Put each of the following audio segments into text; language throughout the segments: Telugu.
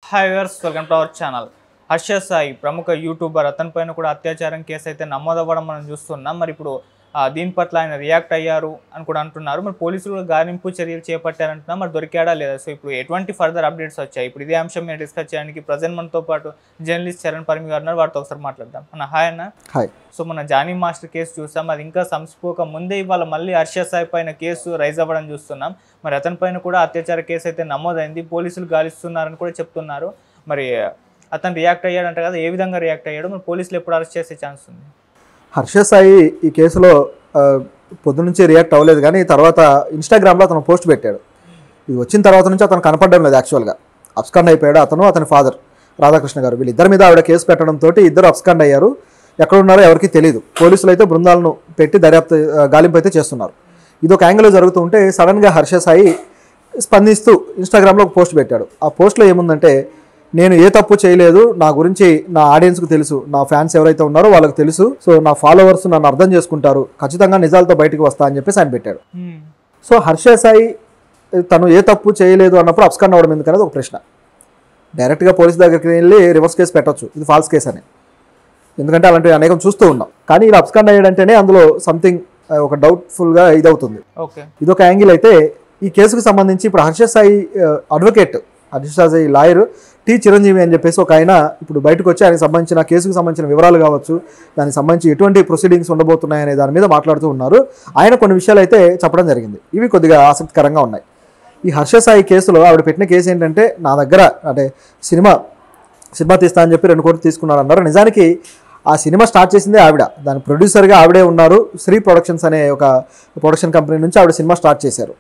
Hi viewers, welcome to our channel. Harsha Sai ప్రముఖ యూట్యూబర్ అతని పైన కూడా అత్యాచారం కేసు అయితే నమోదవ్వడం మనం చూస్తున్నాం. మరి ఇప్పుడు దీని పట్ల ఆయన రియాక్ట్ అయ్యారు అని కూడా అంటున్నారు. మరి పోలీసులు కూడా గాలింపు చర్యలు చేపట్టారంటున్నా, మరి దొరికాడా లేదా? సో ఇప్పుడు ఎటువంటి ఫర్దర్ అప్డేట్స్ వచ్చాయి? ఇప్పుడు ఇదే అంశం మీద డిస్కస్ చేయడానికి ప్రజెంట్ మనతో పాటు జర్నలిస్ట్ చరణ్ పరిమి గారు ఉన్నారు. వారితో ఒకసారి మాట్లాడదాం. హాయ్ అన్న. హాయ్. సో మన జానీ మాస్టర్ కేసు చూసాం, అది ఇంకా సంసిపోక ముందే ఇవాళ మళ్ళీ హర్ష సాయి పైన కేసు రైజ్ అవ్వడం చూస్తున్నాం. మరి అతని పైన కూడా అత్యాచార కేసు అయితే నమోదైంది, పోలీసులు గాలిస్తున్నారని కూడా చెప్తున్నారు. మరి అతను రియాక్ట్ అయ్యాడంట కదా, ఏ విధంగా రియాక్ట్ అయ్యాడు? మరి పోలీసులు ఎప్పుడు అరెస్ట్ చేసే ఛాన్స్ ఉంది? హర్ష సాయి ఈ కేసులో పొద్దు నుంచి రియాక్ట్ అవ్వలేదు, కానీ తర్వాత ఇన్స్టాగ్రామ్లో అతను పోస్ట్ పెట్టాడు. ఇది వచ్చిన తర్వాత నుంచి అతను కనపడడం లేదు. యాక్చువల్గా అబ్స్కాండ్ అయిపోయాడు అతను, అతని ఫాదర్ రాధాకృష్ణ గారు. వీళ్ళిద్దరి మీద ఆవిడ కేసు పెట్టడంతో ఇద్దరు అబ్స్కాండ్ అయ్యారు. ఎక్కడ ఉన్నారో ఎవరికి తెలియదు. పోలీసులు అయితే బృందాలను పెట్టి దర్యాప్తు గాలింపు అయితే చేస్తున్నారు. ఇది ఒక యాంగిల్లో జరుగుతూ ఉంటే సడన్గా హర్ష సాయి స్పందిస్తూ ఇన్స్టాగ్రామ్లో ఒక పోస్ట్ పెట్టాడు. ఆ పోస్ట్లో ఏముందంటే, నేను ఏ తప్పు చేయలేదు, నా గురించి నా ఆడియన్స్కి తెలుసు, నా ఫ్యాన్స్ ఎవరైతే ఉన్నారో వాళ్ళకి తెలుసు, సో నా ఫాలోవర్స్ నన్ను అర్థం చేసుకుంటారు, ఖచ్చితంగా నిజాలతో బయటకు వస్తా అని చెప్పేసి ఆయన పెట్టాడు. సో హర్ష సాయి తను ఏ తప్పు చేయలేదు అన్నప్పుడు అబ్స్కాండ్ అవ్వడం ఎందుకనేది ఒక ప్రశ్న. డైరెక్ట్గా పోలీస్ దగ్గరికి వెళ్ళి రివర్స్ కేసు పెట్టచ్చు, ఇది ఫాల్స్ కేసు అని, ఎందుకంటే అలాంటివి అనేకం చూస్తూ ఉన్నాం. కానీ ఇలా అబ్స్కాండ్ అయ్యాడంటేనే అందులో సంథింగ్ ఒక డౌట్ఫుల్గా ఇదవుతుంది. ఇదొక యాంగిల్ అయితే, ఈ కేసుకు సంబంధించి ఇప్పుడు Harsha Sai advocate, Harsha Sai lawyer T Chiranjeevi అని చెప్పేసి ఒక ఆయన ఇప్పుడు బయటకు వచ్చి ఆయనకు సంబంధించిన కేసుకు సంబంధించిన వివరాలు కావచ్చు, దానికి సంబంధించి ఎటువంటి ప్రొసీడింగ్స్ ఉండబోతున్నాయనే దాని మీద మాట్లాడుతూ ఉన్నారు. ఆయన కొన్ని విషయాలు అయితే చెప్పడం జరిగింది. ఇవి కొద్దిగా ఆసక్తికరంగా ఉన్నాయి. ఈ హర్ష సాయి కేసులో ఆవిడ పెట్టిన కేసు ఏంటంటే, నా దగ్గర అంటే సినిమా తీస్తా అని చెప్పి 2 కోట్లు తీసుకున్నారు అన్నారు. నిజానికి ఆ సినిమా స్టార్ట్ చేసిందే ఆవిడ, దాని ప్రొడ్యూసర్గా ఆవిడే ఉన్నారు. శ్రీ ప్రొడక్షన్స్ అనే ఒక ప్రొడక్షన్ కంపెనీ నుంచి ఆవిడ సినిమా స్టార్ట్ చేశారు.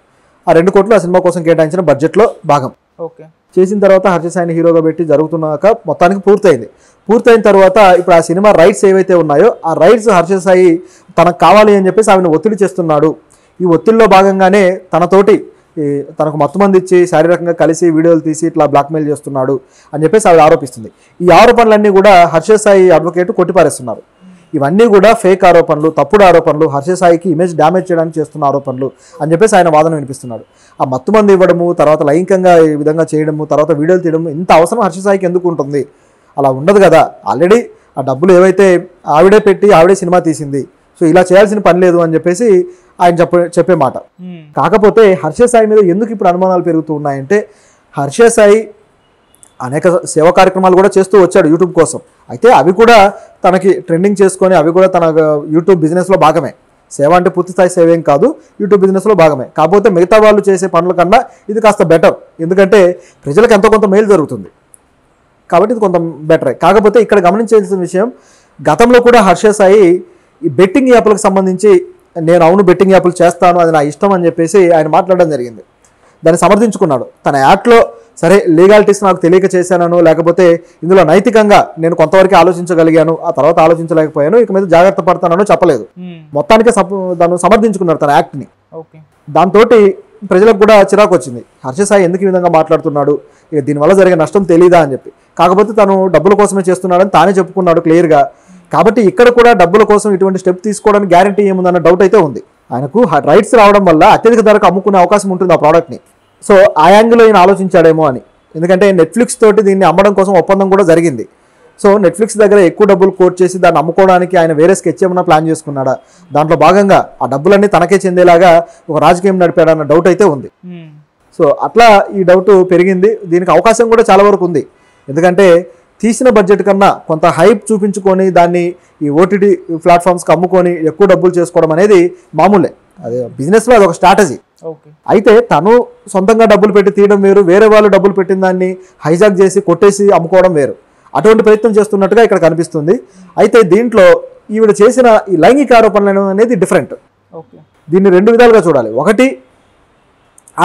ఆ 2 కోట్లు ఆ సినిమా కోసం కేటాయించిన బడ్జెట్లో భాగం. చేసిన తర్వాత హర్ష సాయిని హీరోగా పెట్టి జరుగుతున్నాక మొత్తానికి పూర్తయిన తర్వాత ఇప్పుడు ఆ సినిమా రైట్స్ ఏవైతే ఉన్నాయో ఆ రైట్స్ హర్ష సాయి తనకు కావాలి అని చెప్పేసి ఆవిడని ఒత్తిడి చేస్తున్నాడు. ఈ ఒత్తిడిలో భాగంగానే తనకు మొత్తమంది ఇచ్చి శారీరకంగా కలిసి వీడియోలు తీసి ఇట్లా బ్లాక్మెయిల్ చేస్తున్నాడు అని చెప్పేసి ఆవిడ ఆరోపిస్తుంది. ఈ ఆరోపణలన్నీ కూడా హర్ష సాయి అడ్వకేట్ కొట్టిపారేస్తున్నారు. ఇవన్నీ కూడా ఫేక్ ఆరోపణలు, తప్పుడు ఆరోపణలు, హర్ష సాయికి ఇమేజ్ డ్యామేజ్ చేయడానికి చేస్తున్న ఆరోపణలు అని చెప్పేసి ఆయన వాదన వినిపిస్తున్నాడు. ఆ మత్తుమంది ఇవ్వడము, తర్వాత లైంగికంగా ఈ విధంగా చేయడము, తర్వాత వీడియోలు తీయడము, ఇంత అవసరం హర్ష సాయికి ఎందుకు ఉంటుంది? అలా ఉండదు కదా. ఆల్రెడీ ఆ డబ్బులు ఏవైతే ఆవిడే పెట్టి ఆవిడే సినిమా తీసింది, సో ఇలా చేయాల్సిన పని లేదు అని చెప్పేసి ఆయన చెప్పే మాట. కాకపోతే హర్ష సాయి మీద ఎందుకు ఇప్పుడు అనుమానాలు పెరుగుతూ ఉన్నాయంటే, హర్ష సాయి అనేక సేవా కార్యక్రమాలు కూడా చేస్తూ వచ్చాడు యూట్యూబ్ కోసం. అయితే అవి కూడా తనకి ట్రెండింగ్ చేసుకొని అవి కూడా తన యూట్యూబ్ బిజినెస్లో భాగమే. సేవ అంటే పూర్తిస్థాయి సేవ ఏం కాదు, యూట్యూబ్ బిజినెస్లో భాగమే. కాకపోతే మిగతా వాళ్ళు చేసే పనుల కన్నా ఇది కాస్త బెటర్, ఎందుకంటే ప్రజలకు ఎంతో కొంత మేలు జరుగుతుంది కాబట్టి ఇది కొంత బెటరే. కాకపోతే ఇక్కడ గమనించాల్సిన విషయం, గతంలో కూడా హర్ష సాయి ఈ బెట్టింగ్ యాప్లకు సంబంధించి నేను బెట్టింగ్ యాప్లు చేస్తాను, అది నా ఇష్టం అని చెప్పేసి ఆయన మాట్లాడడం జరిగింది. దాన్ని సమర్థించుకున్నాడు. తన యాప్లో సరే లీగాలిటీస్ నాకు తెలియక చేశాను, లేకపోతే ఇందులో నైతికంగా నేను కొంతవరకు ఆలోచించగలిగాను, ఆ తర్వాత ఆలోచించలేకపోయాను, ఇక మీద జాగ్రత్త పడతానో చెప్పలేదు. మొత్తానికి దాన్ని సమర్థించుకున్నాడు తన యాక్ట్ని. దాంతో ప్రజలకు కూడా చిరాకు వచ్చింది, హర్ష సాయి ఎందుకు ఈ విధంగా మాట్లాడుతున్నాడు, ఇక దీనివల్ల జరిగే నష్టం తెలీదా అని చెప్పి. కాకపోతే తను డబ్బుల కోసమే చేస్తున్నాడని తానే చెప్పుకున్నాడు క్లియర్గా. కాబట్టి ఇక్కడ కూడా డబ్బుల కోసం ఇటువంటి స్టెప్ తీసుకోవడానికి గ్యారంటీ ఏముందన్న డౌట్ అయితే ఉంది. ఆయనకు రైట్స్ రావడం వల్ల అత్యధిక ధరకు అమ్ముకునే అవకాశం ఉంటుంది ఆ ప్రోడక్ట్ని. సో ఆ యాంగిల్లో ఈయన ఆలోచించాడేమో అని. ఎందుకంటే నెట్ఫ్లిక్స్ తోటి దీన్ని అమ్మడం కోసం ఒప్పందం కూడా జరిగింది. సో నెట్ఫ్లిక్స్ దగ్గర ఎక్కువ డబ్బులు కోట్ చేసి దాన్ని అమ్ముకోవడానికి ఆయన వేరే స్కెచ్ ఏమన్నా ప్లాన్ చేసుకున్నాడా, దాంట్లో భాగంగా ఆ డబ్బులన్నీ తనకే చెందేలాగా ఒక రాజకీయం నడిపాడన్న డౌట్ అయితే ఉంది. సో అట్లా ఈ డౌట్ పెరిగింది. దీనికి అవకాశం కూడా చాలా వరకు ఉంది. ఎందుకంటే తీసిన బడ్జెట్ కన్నా కొంత హైప్ చూపించుకొని దాన్ని ఈ ఓటీటీ ప్లాట్ఫామ్స్కి అమ్ముకొని ఎక్కువ డబ్బులు చేసుకోవడం అనేది మామూలే, అదే బిజినెస్లో అది ఒక స్ట్రాటజీ. అయితే తను సొంతంగా డబ్బులు పెట్టి తీయడం వేరు, వేరే వాళ్ళు డబ్బులు పెట్టిన దాన్ని హైజాక్ చేసి కొట్టేసి అమ్ముకోవడం వేరు. అటువంటి ప్రయత్నం చేస్తున్నట్టుగా ఇక్కడ కనిపిస్తుంది. అయితే దీంట్లో ఈవిడ చేసిన ఈ లైంగిక ఆరోపణలు అనేది డిఫరెంట్. దీన్ని 2 విధాలుగా చూడాలి. ఒకటి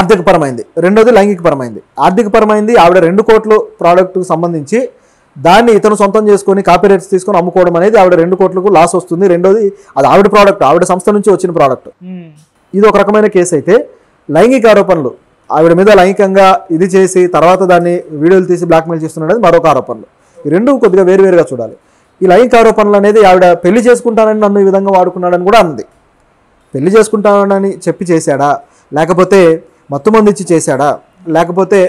ఆర్థికపరమైంది, రెండోది లైంగికపరమైంది. ఆర్థికపరమైంది, ఆవిడ 2 కోట్ల ప్రోడక్ట్కు సంబంధించి దాన్ని ఇతను సొంతం చేసుకొని కాపీరైట్స్ తీసుకొని అమ్ముకోవడం అనేది ఆవిడ 2 కోట్లకు లాస్ వస్తుంది. రెండోది అది ఆవిడ ప్రోడక్ట్, ఆవిడ సంస్థ నుంచి వచ్చిన ప్రోడక్ట్. ఇది ఒక రకమైన కేసు. అయితే లైంగిక ఆరోపణలు, ఆవిడ మీద లైంగికంగా ఇది చేసి తర్వాత దాన్ని వీడియోలు తీసి బ్లాక్మెయిల్ చేస్తున్నాడు అనేది మరొక ఆరోపణలు. ఈ 2 కొద్దిగా వేరువేరుగా చూడాలి. ఈ లైంగిక ఆరోపణలు అనేది ఆవిడ పెళ్లి చేసుకుంటానని నన్ను ఈ విధంగా వాడుకున్నాడని కూడా అంది. పెళ్లి చేసుకుంటానని చెప్పి చేశాడా, లేకపోతే మత్తుమంది ఇచ్చి చేశాడా, లేకపోతే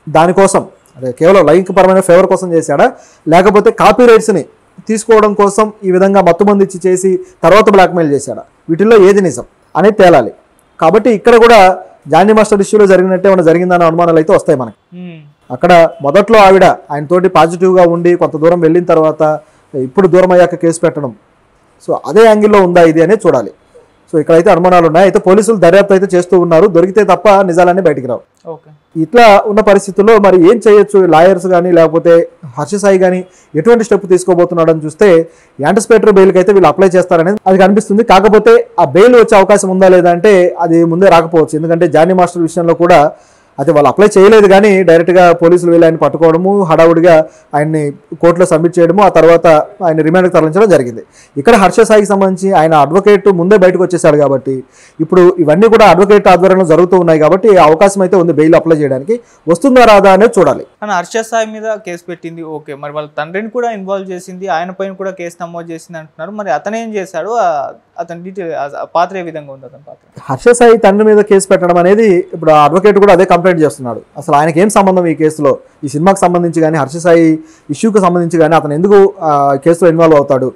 దానికోసం అదే కేవలం లైంగికపరమైన ఫేవర్ కోసం చేశాడా, లేకపోతే కాపీ రైట్స్ని తీసుకోవడం కోసం ఈ విధంగా మత్తుమంది ఇచ్చి చేసి తర్వాత బ్లాక్మెయిల్ చేశాడా, వీటిల్లో ఏది నిజం అనేది తేలాలి. కాబట్టి ఇక్కడ కూడా జానీ మాస్టర్ ఇష్యూలో జరిగినట్టే ఏమైనా జరిగిందన్న అనుమానాలు అయితే వస్తాయి మనకి. అక్కడ మొదట్లో ఆవిడ ఆయనతోటి పాజిటివ్గా ఉండి కొంత దూరం వెళ్ళిన తర్వాత ఇప్పుడు దూరం అయ్యాక కేసు పెట్టడం, సో అదే యాంగిల్లో ఉందా ఇది అనేది చూడాలి. సో ఇక్కడైతే అనుమానాలు ఉన్నాయి. అయితే పోలీసులు దర్యాప్తు అయితే చేస్తూ ఉన్నారు, దొరికితే తప్ప నిజాలన్నీ బయటికి రావు. ఇట్లా ఉన్న పరిస్థితుల్లో మరి ఏం చేయొచ్చు లాయర్స్ కానీ లేకపోతే హర్ష సాయి కానీ ఎటువంటి స్టెప్ తీసుకోబోతున్నాడని చూస్తే యాంటిసిపేటరీ బెయిల్కి అయితే వీళ్ళు అప్లై చేస్తారనేది అది కనిపిస్తుంది. కాకపోతే ఆ బెయిల్ వచ్చే అవకాశం ఉందా లేదా అంటే అది ముందే రాకపోవచ్చు. ఎందుకంటే జానీ మాస్టర్ విషయంలో కూడా అయితే వాళ్ళు అప్లై చేయలేదు కానీ డైరెక్ట్గా పోలీసులు వెళ్ళి ఆయన పట్టుకోవడము, హడావుడిగా ఆయన్ని కోర్టులో సబ్మిట్ చేయడము, ఆ తర్వాత ఆయన రిమాండ్కి తరలించడం జరిగింది. ఇక్కడ హర్ష సాయికి సంబంధించి ఆయన అడ్వకేట్ ముందే బయటకు వచ్చేసాడు కాబట్టి ఇప్పుడు ఇవన్నీ కూడా అడ్వకేట్ ఆధ్వర్యంలో జరుగుతూ ఉన్నాయి కాబట్టి అవకాశం అయితే ఉంది బెయిల్ అప్లై చేయడానికి. వస్తుందా రాదా అనేది చూడాలి. కానీ హర్ష సాయి మీద కేసు పెట్టింది ఓకే, మరి వాళ్ళ తండ్రిని కూడా ఇన్వాల్వ్ చేసింది, ఆయన పైన కూడా కేసు నమోదు చేసింది అంటున్నారు. మరి అతను ఏం చేశాడు, అతని డీటెయిల్ పాత్ర ఏ విధంగా ఉంది అతని పాత్ర? హర్ష సాయి తండ్రి మీద కేసు పెట్టడం అనేది ఇప్పుడు అడ్వకేట్ కూడా అదే కంప్లైంట్ చేస్తున్నాడు. అసలు ఆయనకి ఏం సంబంధం ఈ కేసులో, ఈ సినిమాకి సంబంధించి కానీ హర్ష సాయి ఇష్యూకి సంబంధించి కానీ అతను ఎందుకు కేసులో ఇన్వాల్వ్ అవుతాడు,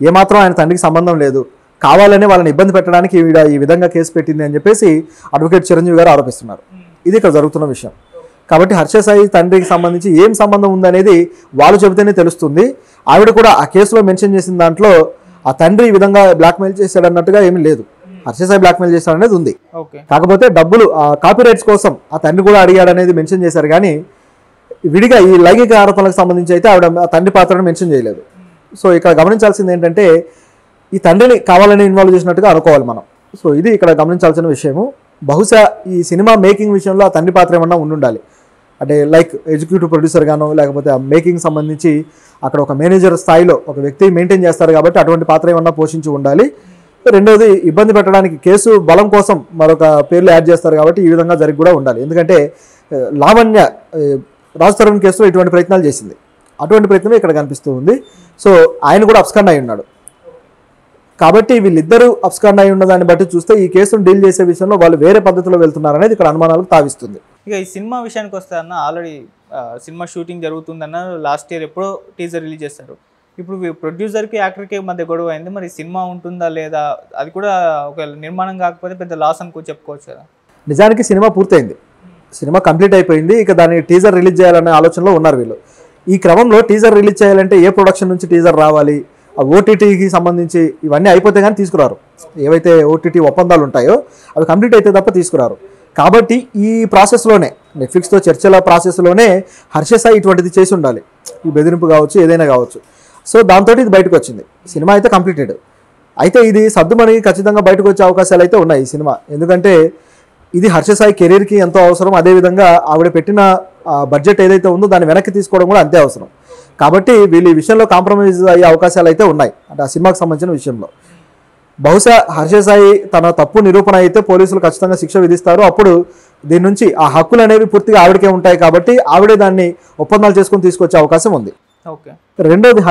ఏమాత్రం ఆయన తండ్రికి సంబంధం లేదు, కావాలనే వాళ్ళని ఇబ్బంది పెట్టడానికి ఈ విధంగా కేసు పెట్టింది అని చెప్పేసి అడ్వకేట్ చిరంజీవి గారు ఆరోపిస్తున్నారు. ఇది ఇక్కడ జరుగుతున్న విషయం. కాబట్టి హర్ష సాయి తండ్రికి సంబంధించి ఏం సంబంధం ఉందనేది వాళ్ళు చెబితేనే తెలుస్తుంది. ఆవిడ కూడా ఆ కేసులో మెన్షన్ చేసిన దాంట్లో ఆ తండ్రి ఈ విధంగా బ్లాక్మెయిల్ చేశాడు అన్నట్టుగా ఏమీ లేదు, హర్ష సాయి బ్లాక్మెయిల్ చేశాడు అనేది ఉంది. కాకపోతే డబ్బులు కాపీ రైట్స్ కోసం ఆ తండ్రి కూడా అడిగాడు అనేది మెన్షన్ చేశారు కానీ విడిగా ఈ లైంగిక ఆరోపణలకు సంబంధించి అయితే ఆవిడ ఆ తండ్రి పాత్రను మెన్షన్ చేయలేదు. సో ఇక్కడ గమనించాల్సింది ఏంటంటే ఈ తండ్రిని కావాలని ఇన్వాల్వ్ చేసినట్టుగా అనుకోవాలి మనం. సో ఇది ఇక్కడ గమనించాల్సిన విషయము. బహుశా ఈ సినిమా మేకింగ్ విషయంలో ఆ తండ్రి పాత్ర ఏమన్నా ఉండాలి, అంటే లైక్ ఎగ్జిక్యూటివ్ ప్రొడ్యూసర్ గానో లేకపోతే ఆ మేకింగ్ సంబంధించి అక్కడ ఒక మేనేజర్ స్థాయిలో ఒక వ్యక్తి మెయింటైన్ చేస్తారు కాబట్టి అటువంటి పాత్ర ఏమన్నా పోషించి ఉండాలి. రెండవది ఇబ్బంది పెట్టడానికి కేసు బలం కోసం మరొక పేర్లు యాడ్ చేస్తారు కాబట్టి ఈ విధంగా జరిగి కూడా ఉండాలి. ఎందుకంటే లావణ్య రాజ్ తరుణ్ కేసులో ఇటువంటి ప్రయత్నాలు చేసింది, అటువంటి ప్రయత్నమే ఇక్కడ కనిపిస్తూ ఉంది. సో ఆయన కూడా అబ్స్కాండ్ అయి ఉన్నాడు కాబట్టి వీళ్ళిద్దరూ అబ్స్కాండ్ అయి ఉన్న దాన్ని బట్టి చూస్తే ఈ కేసును డీల్ చేసే విషయంలో వాళ్ళు వేరే పద్ధతిలో వెళ్తున్నారనేది ఇక్కడ అనుమానాలకు తావిస్తుంది. ఇక ఈ సినిమా విషయానికి వస్తే అన్న ఆల్రెడీ సినిమా షూటింగ్ జరుగుతుందన్న లాస్ట్ ఇయర్ ఎప్పుడో టీజర్ రిలీజ్ చేశారు. ఇప్పుడు ప్రొడ్యూసర్కి యాక్టర్కి మధ్య గొడవ అయింది, మరి సినిమా ఉంటుందా లేదా అది కూడా ఒక నిర్మాణం కాకపోతే పెద్ద లాస్ అనుకో చెప్పుకోవచ్చు కదా. నిజానికి సినిమా పూర్తయింది, సినిమా కంప్లీట్ అయిపోయింది, ఇక దాన్ని టీజర్ రిలీజ్ చేయాలనే ఆలోచనలో ఉన్నారు వీళ్ళు. ఈ క్రమంలో టీజర్ రిలీజ్ చేయాలంటే ఏ ప్రొడక్షన్ నుంచి టీజర్ రావాలి, ఆ ఓటీటీకి సంబంధించి ఇవన్నీ అయిపోతే కానీ తీసుకురారు. ఏవైతే ఓటీటీ ఒప్పందాలు ఉంటాయో అవి కంప్లీట్ అయితే తప్ప తీసుకురారు. కాబట్టి ఈ ప్రాసెస్లోనే నెట్ఫ్లిక్స్తో చర్చల ప్రాసెస్లోనే హర్ష సాయి ఇటువంటిది చేసి ఉండాలి, ఈ బెదిరింపు కావచ్చు ఏదైనా కావచ్చు. సో దాంతో ఇది బయటకు వచ్చింది, సినిమా అయితే కంప్లీటెడ్. అయితే ఇది సర్దుమణి ఖచ్చితంగా బయటకు వచ్చే అవకాశాలు అయితే ఉన్నాయి ఈ సినిమా. ఎందుకంటే ఇది హర్ష సాయి కెరీర్కి ఎంతో అవసరం, అదేవిధంగా ఆవిడ పెట్టిన బడ్జెట్ ఏదైతే ఉందో దాన్ని వెనక్కి తీసుకోవడం కూడా అంతే అవసరం. కాబట్టి వీళ్ళు ఈ విషయంలో కాంప్రమైజ్ అయ్యే అవకాశాలు అయితే ఉన్నాయి, అంటే ఆ సినిమాకి సంబంధించిన విషయంలో. బహుశా హర్ష సాయి తన తప్పు నిరూపణ అయితే పోలీసులు ఖచ్చితంగా శిక్ష విధిస్తారు. అప్పుడు దీని నుంచి ఆ హక్కులు అనేవి పూర్తిగా ఆవిడకే ఉంటాయి కాబట్టి ఆవిడే దాన్ని ఒప్పందాలు చేసుకుని తీసుకొచ్చే అవకాశం ఉంది. ఓకే. రెండోది